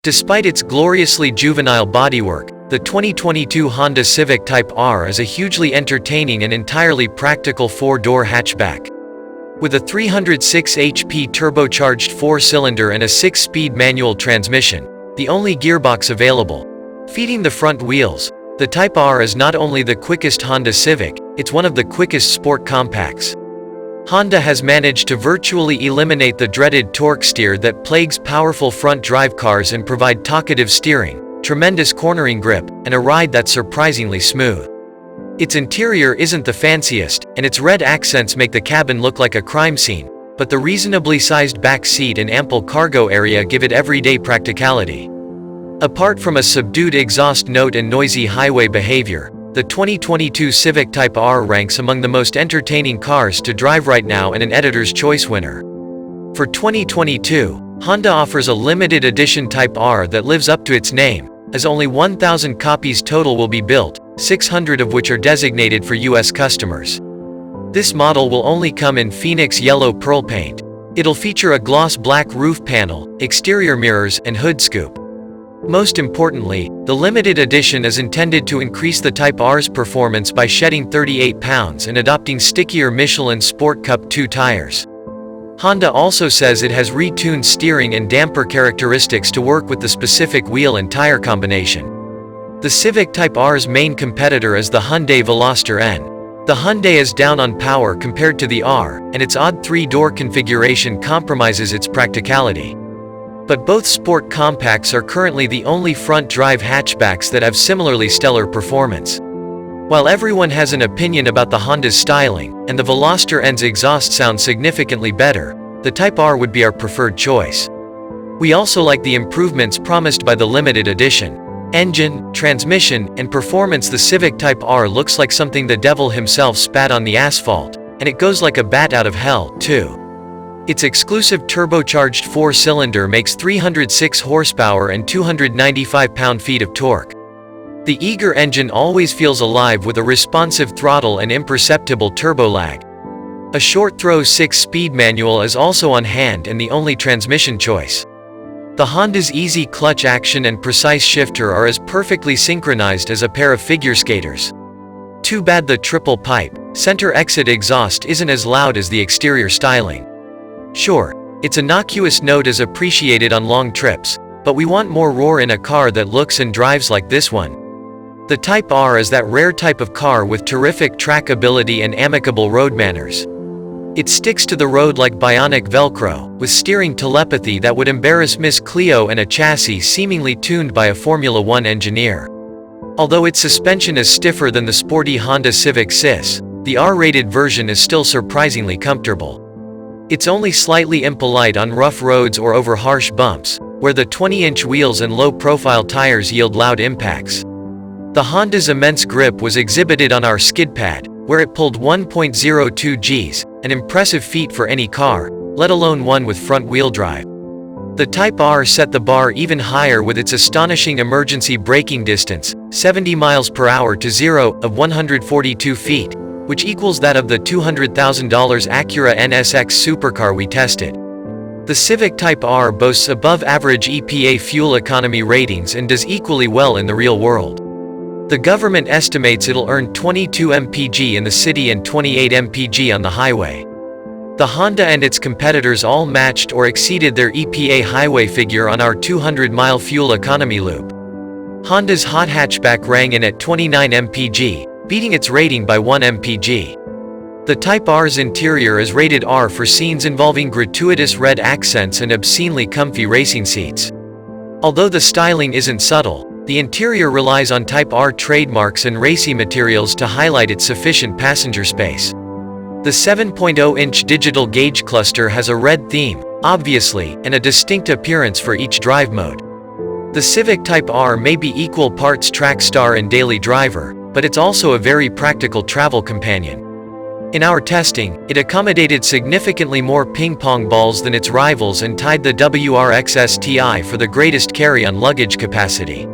Despite its gloriously juvenile bodywork, the 2022 Honda Civic Type R is a hugely entertaining and entirely practical four-door hatchback. With a 306 HP turbocharged four-cylinder and a six-speed manual transmission, the only gearbox available, feeding the front wheels, the Type R is not only the quickest Honda Civic, it's one of the quickest sport compacts. Honda has managed to virtually eliminate the dreaded torque steer that plagues powerful front-drive cars and provide talkative steering, tremendous cornering grip, and a ride that's surprisingly smooth. Its interior isn't the fanciest, and its red accents make the cabin look like a crime scene, but the reasonably sized back seat and ample cargo area give it everyday practicality. Apart from a subdued exhaust note and noisy highway behavior, the 2022 Civic Type R ranks among the most entertaining cars to drive right now and an Editor's Choice winner. For 2022, Honda offers a limited edition Type R that lives up to its name, as only 1,000 copies total will be built, 600 of which are designated for US customers. This model will only come in Phoenix Yellow Pearl paint. It'll feature a gloss black roof panel, exterior mirrors, and hood scoop. Most importantly, the limited edition is intended to increase the Type R's performance by shedding 38 pounds and adopting stickier Michelin Sport Cup 2 tires. Honda also says it has retuned steering and damper characteristics to work with the specific wheel and tire combination. The Civic Type R's main competitor is the Hyundai Veloster N. The Hyundai is down on power compared to the R, and its odd three-door configuration compromises its practicality. But both sport compacts are currently the only front-drive hatchbacks that have similarly stellar performance. While everyone has an opinion about the Honda's styling, and the Veloster N's exhaust sounds significantly better, the Type R would be our preferred choice. We also like the improvements promised by the limited edition. Engine, transmission, and performance. The Civic Type R looks like something the devil himself spat on the asphalt, and it goes like a bat out of hell, too. Its exclusive turbocharged four-cylinder makes 306 horsepower and 295 pound-feet of torque. The eager engine always feels alive with a responsive throttle and imperceptible turbo lag. A short-throw 6-speed manual is also on hand and the only transmission choice. The Honda's easy clutch action and precise shifter are as perfectly synchronized as a pair of figure skaters. Too bad the triple-pipe, center-exit exhaust isn't as loud as the exterior styling. Sure, its innocuous note is appreciated on long trips, but we want more roar in a car that looks and drives like this one. The Type R is that rare type of car with terrific trackability and amicable road manners. It sticks to the road like bionic Velcro, with steering telepathy that would embarrass Miss Cleo and a chassis seemingly tuned by a Formula One engineer. Although its suspension is stiffer than the sporty Honda Civic SIS, the R-rated version is still surprisingly comfortable. It's only slightly impolite on rough roads or over harsh bumps, where the 20-inch wheels and low-profile tires yield loud impacts. The Honda's immense grip was exhibited on our skid pad, where it pulled 1.02 Gs, an impressive feat for any car, let alone one with front-wheel drive. The Type R set the bar even higher with its astonishing emergency braking distance, 70 miles per hour to 0 of 142 feet, which equals that of the $200,000 Acura NSX supercar we tested. The Civic Type R boasts above-average EPA fuel economy ratings and does equally well in the real world. The government estimates it'll earn 22 mpg in the city and 28 mpg on the highway. The Honda and its competitors all matched or exceeded their EPA highway figure on our 200-mile fuel economy loop. Honda's hot hatchback rang in at 29 mpg, beating its rating by 1 mpg. The Type R's interior is rated R for scenes involving gratuitous red accents and obscenely comfy racing seats. Although the styling isn't subtle, the interior relies on Type R trademarks and racy materials to highlight its sufficient passenger space. The 7.0-inch digital gauge cluster has a red theme, obviously, and a distinct appearance for each drive mode. The Civic Type R may be equal parts track star and daily driver, but it's also a very practical travel companion. In our testing, it accommodated significantly more ping-pong balls than its rivals and tied the WRX STI for the greatest carry-on luggage capacity.